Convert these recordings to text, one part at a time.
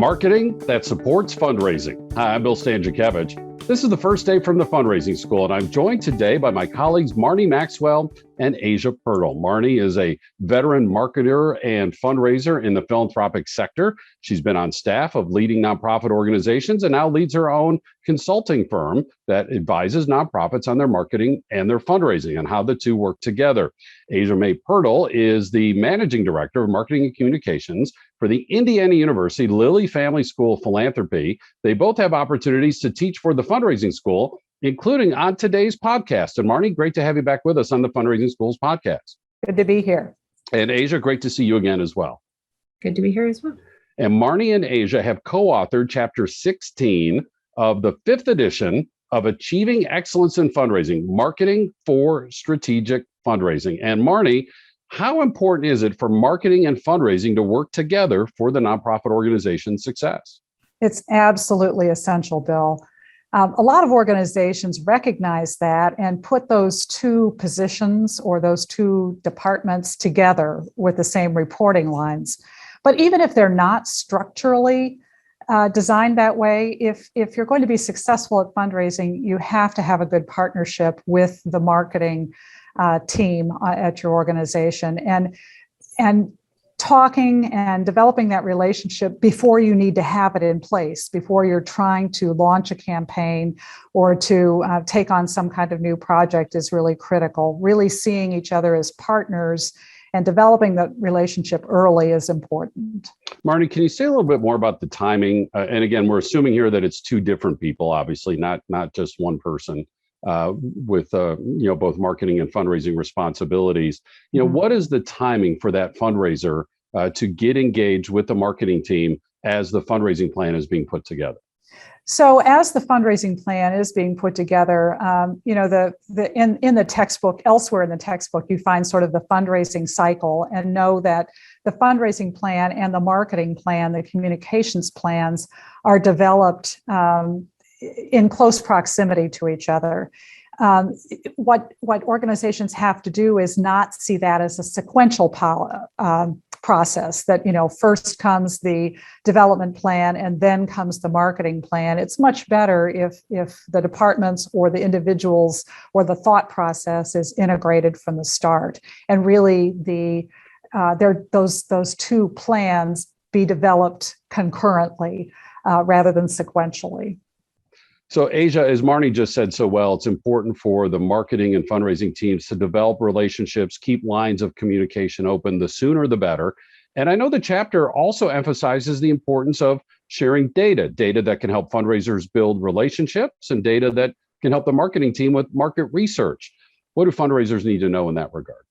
marketing that supports fundraising. Hi, I'm Bill Stanczykiewicz. This is the first day from the Fundraising School, and I'm joined today by my colleagues Marnie Maxwell and Asia Pirtle. Marnie is a veteran marketer and fundraiser in the philanthropic sector. She's been on staff of leading nonprofit organizations and now leads her own consulting firm that advises nonprofits on their marketing and their fundraising and how the two work together. Asia May Pirtle is the managing director of marketing and communications for the Indiana University Lilly Family School of Philanthropy. They both have opportunities to teach for the Fundraising School, including on today's podcast. And Marnie, great to have you back with us on the Fundraising School's podcast. Good to be here. And Asia, great to see you again as well. Good to be here as well. And Marnie and Asia have co-authored chapter 16 of the 5th edition of Achieving Excellence in Fundraising, Marketing for Strategic Fundraising. And Marnie, how important is it for marketing and fundraising to work together for the nonprofit organization's success? It's absolutely essential, Bill. A lot of organizations recognize that and put those two positions or those two departments together with the same reporting lines. But even if they're not structurally designed that way, if you're going to be successful at fundraising, you have to have a good partnership with the marketing team at your organization and talking and developing that relationship before you need to have it in place, before you're trying to launch a campaign or to take on some kind of new project is really critical. Really seeing each other as partners and developing that relationship early is important. Marnie, can you say a little bit more about the timing? And again, we're assuming here that it's two different people, obviously, not just one person with both marketing and fundraising responsibilities. What is the timing for that fundraiser to get engaged with the marketing team as the fundraising plan is being put together? So as the fundraising plan is being put together, in the textbook, elsewhere in the textbook, you find sort of the fundraising cycle, and know that the fundraising plan and the marketing plan, the communications plans, are developed in close proximity to each other. What organizations have to do is not see that as a sequential process, that first comes the development plan and then comes the marketing plan. It's much better if the departments or the individuals or the thought process is integrated from the start, and really those two plans be developed concurrently rather than sequentially. So Asia, as Marnie just said so well, it's important for the marketing and fundraising teams to develop relationships, keep lines of communication open, the sooner the better. And I know the chapter also emphasizes the importance of sharing data that can help fundraisers build relationships and data that can help the marketing team with market research. What do fundraisers need to know in that regard?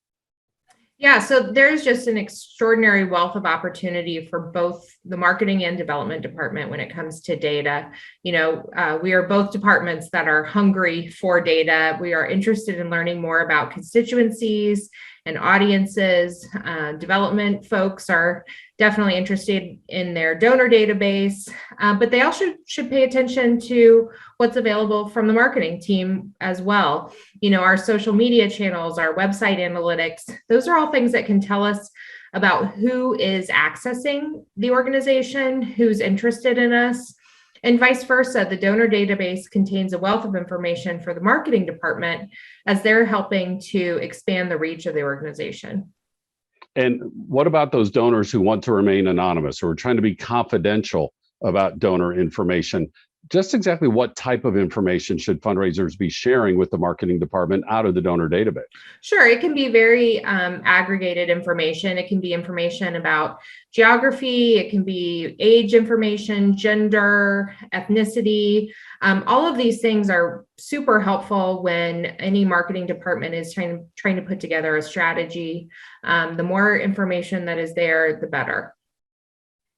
Yeah, so there's just an extraordinary wealth of opportunity for both the marketing and development department when it comes to data. We are both departments that are hungry for data. We are interested in learning more about constituencies and audiences. Development folks are definitely interested in their donor database, but they also should pay attention to what's available from the marketing team as well. Our social media channels, our website analytics, those are all things that can tell us about who is accessing the organization, who's interested in us, and vice versa. The donor database contains a wealth of information for the marketing department as they're helping to expand the reach of the organization. And what about those donors who want to remain anonymous or are trying to be confidential about donor information? Just exactly what type of information should fundraisers be sharing with the marketing department out of the donor database? Sure, it can be very aggregated information. It can be information about geography. It can be age information, gender, ethnicity. All of these things are super helpful when any marketing department is trying to put together a strategy. The more information that is there, the better.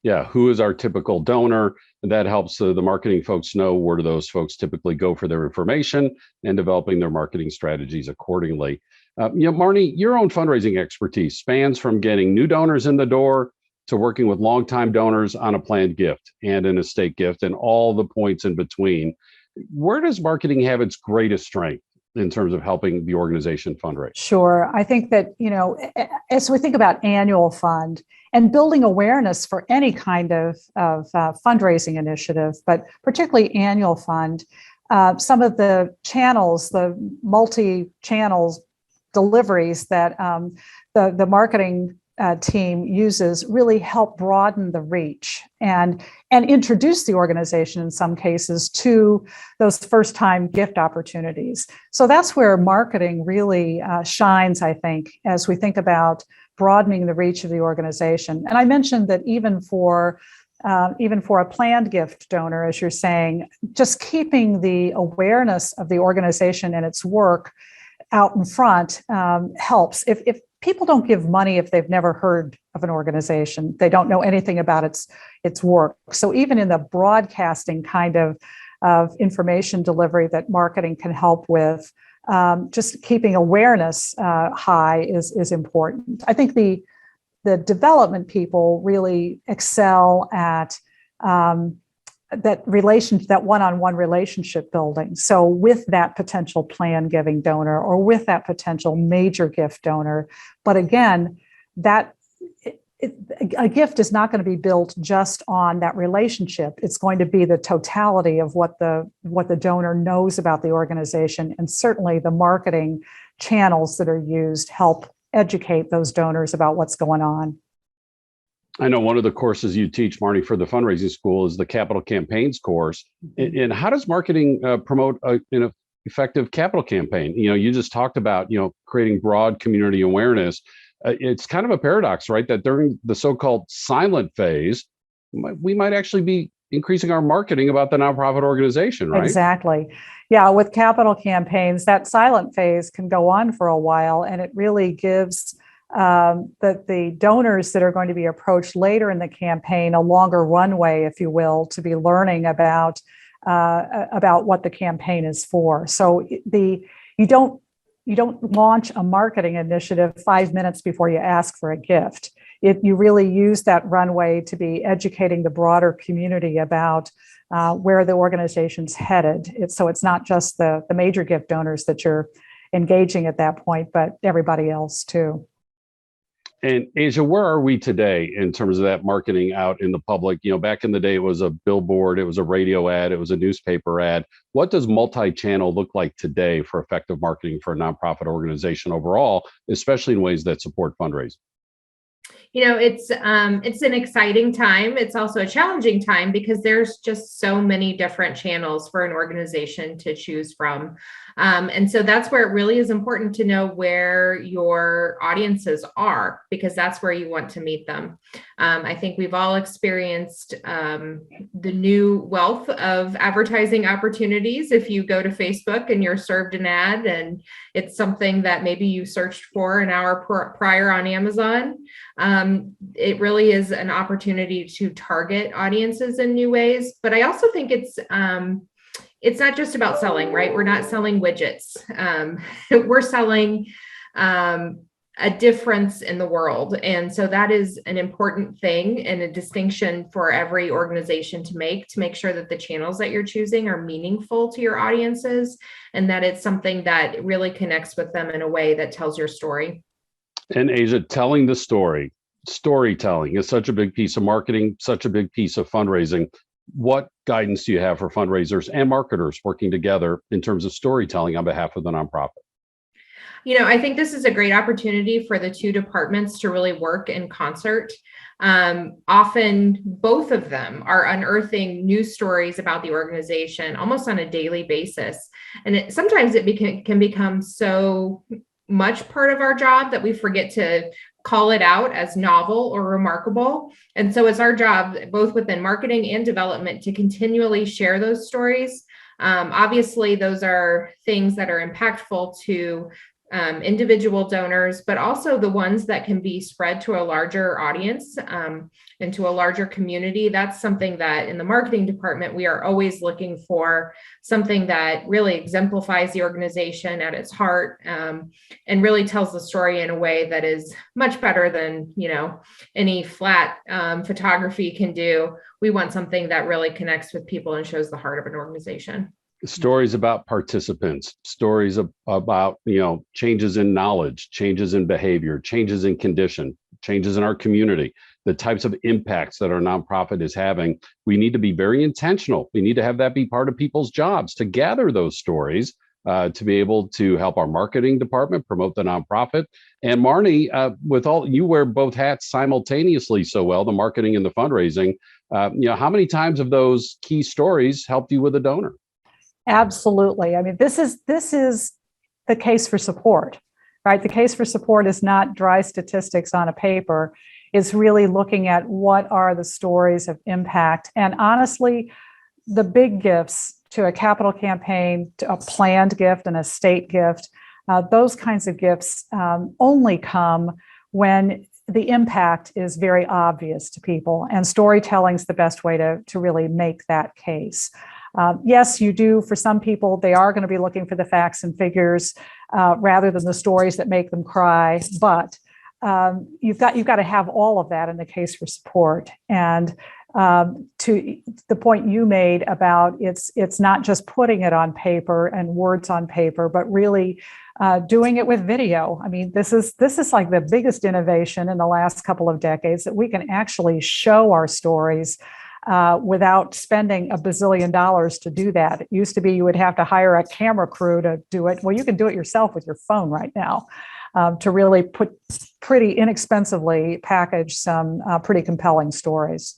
Yeah, who is our typical donor? That helps the marketing folks know where do those folks typically go for their information and developing their marketing strategies accordingly. Marnie, your own fundraising expertise spans from getting new donors in the door to working with longtime donors on a planned gift and an estate gift and all the points in between. Where does marketing have its greatest strength in terms of helping the organization fundraise? Sure. I think that, as we think about annual fund and building awareness for any kind of fundraising initiative, but particularly annual fund, some of the channels, the multi-channels deliveries that the marketing team uses really help broaden the reach and introduce the organization in some cases to those first-time gift opportunities. So that's where marketing really shines, I think, as we think about broadening the reach of the organization. And I mentioned that even for a planned gift donor, as you're saying, just keeping the awareness of the organization and its work out in front helps. If people don't give money if they've never heard of an organization, they don't know anything about its work. So even in the broadcasting kind of information delivery that marketing can help with, just keeping awareness high is important. I think the development people really excel at that one-on-one relationship building. So with that potential plan giving donor or with that potential major gift donor, but again, a gift is not going to be built just on that relationship. It's going to be the totality of what the donor knows about the organization, and certainly the marketing channels that are used help educate those donors about what's going on. I know one of the courses you teach, Marnie, for the fundraising school is the capital campaigns course. And how does marketing promote an effective capital campaign? You just talked about, creating broad community awareness. It's kind of a paradox, right? That during the so-called silent phase, we might actually be increasing our marketing about the nonprofit organization, right? Exactly. Yeah, with capital campaigns, that silent phase can go on for a while, and it really gives the donors that are going to be approached later in the campaign a longer runway, if you will, to be learning about what the campaign is for. So you don't launch a marketing initiative 5 minutes before you ask for a gift. You really use that runway to be educating the broader community about where the organization's headed. So it's not just the major gift donors that you're engaging at that point, but everybody else too. And Asia, where are we today in terms of that marketing out in the public? Back in the day, it was a billboard, it was a radio ad, it was a newspaper ad. What does multi-channel look like today for effective marketing for a nonprofit organization overall, especially in ways that support fundraising? It's an exciting time. It's also a challenging time because there's just so many different channels for an organization to choose from. And so that's where it really is important to know where your audiences are, because that's where you want to meet them. I think we've all experienced the new wealth of advertising opportunities. If you go to Facebook and you're served an ad and it's something that maybe you searched for an hour prior on Amazon, it really is an opportunity to target audiences in new ways. But I also think it's not just about selling, right? We're not selling widgets. We're selling a difference in the world. And so that is an important thing and a distinction for every organization to make sure that the channels that you're choosing are meaningful to your audiences and that it's something that really connects with them in a way that tells your story. And Asia, telling the storytelling is such a big piece of marketing, such a big piece of fundraising. What guidance do you have for fundraisers and marketers working together in terms of storytelling on behalf of the nonprofit? I think this is a great opportunity for the two departments to really work in concert. Often both of them are unearthing new stories about the organization almost on a daily basis. And sometimes it can become so much part of our job that we forget to call it out as novel or remarkable. And so it's our job, both within marketing and development, to continually share those stories. Obviously, those are things that are impactful to individual donors, but also the ones that can be spread to a larger audience and to a larger community. That's something that in the marketing department, we are always looking for something that really exemplifies the organization at its heart and really tells the story in a way that is much better than, any flat photography can do. We want something that really connects with people and shows the heart of an organization. Stories about participants, stories about, changes in knowledge, changes in behavior, changes in condition, changes in our community, the types of impacts that our nonprofit is having. We need to be very intentional. We need to have that be part of people's jobs, to gather those stories, to be able to help our marketing department promote the nonprofit. And Marnie, with all, you wear both hats simultaneously so well, the marketing and the fundraising. How many times have those key stories helped you with a donor? Absolutely. I mean, this is the case for support, right? The case for support is not dry statistics on a paper. It's really looking at what are the stories of impact. And honestly, the big gifts to a capital campaign, to a planned gift and a state gift, those kinds of gifts only come when the impact is very obvious to people. And storytelling is the best way to really make that case. Yes, you do. For some people, they are going to be looking for the facts and figures rather than the stories that make them cry. But you've got to have all of that in the case for support. And to the point you made about it's not just putting it on paper and words on paper, but really doing it with video. I mean, this is like the biggest innovation in the last couple of decades, that we can actually show our stories without spending $1 bazillion to do that. It used to be you would have to hire a camera crew to do it. Well, you can do it yourself with your phone right now, to really pretty inexpensively package some pretty compelling stories.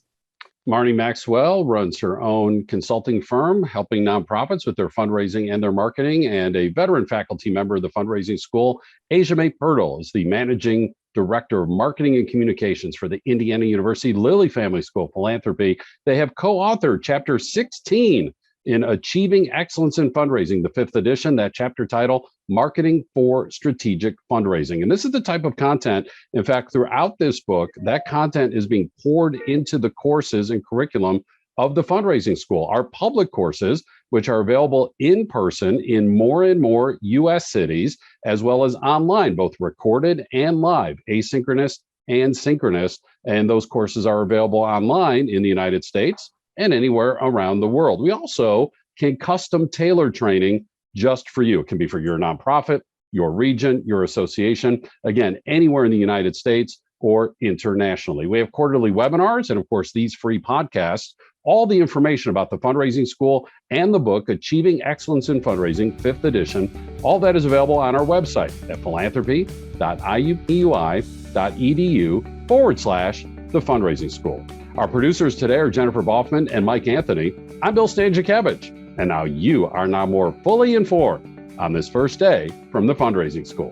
Marnie Maxwell runs her own consulting firm, helping nonprofits with their fundraising and their marketing, and a veteran faculty member of the fundraising school. Asia May Purtle is the managing director of marketing and communications for the Indiana University Lilly Family School of Philanthropy. They have co-authored chapter 16 in Achieving Excellence in Fundraising, the 5th edition, that chapter title, Marketing for Strategic Fundraising. And this is the type of content, in fact, throughout this book, that content is being poured into the courses and curriculum of the fundraising school, our public courses, which are available in person in more and more U.S. cities, as well as online, both recorded and live, asynchronous and synchronous. And those courses are available online in the United States and anywhere around the world. We also can custom tailor training just for you. It can be for your nonprofit, your region, your association, again, anywhere in the United States or internationally. We have quarterly webinars and, of course, these free podcasts. All the information about the fundraising school and the book, Achieving Excellence in Fundraising, 5th edition, all that is available on our website at philanthropy.iupui.edu/the fundraising school. Our producers today are Jennifer Boffman and Mike Anthony. I'm Bill Stanczykiewicz, and now you are more fully informed on this first day from the fundraising school.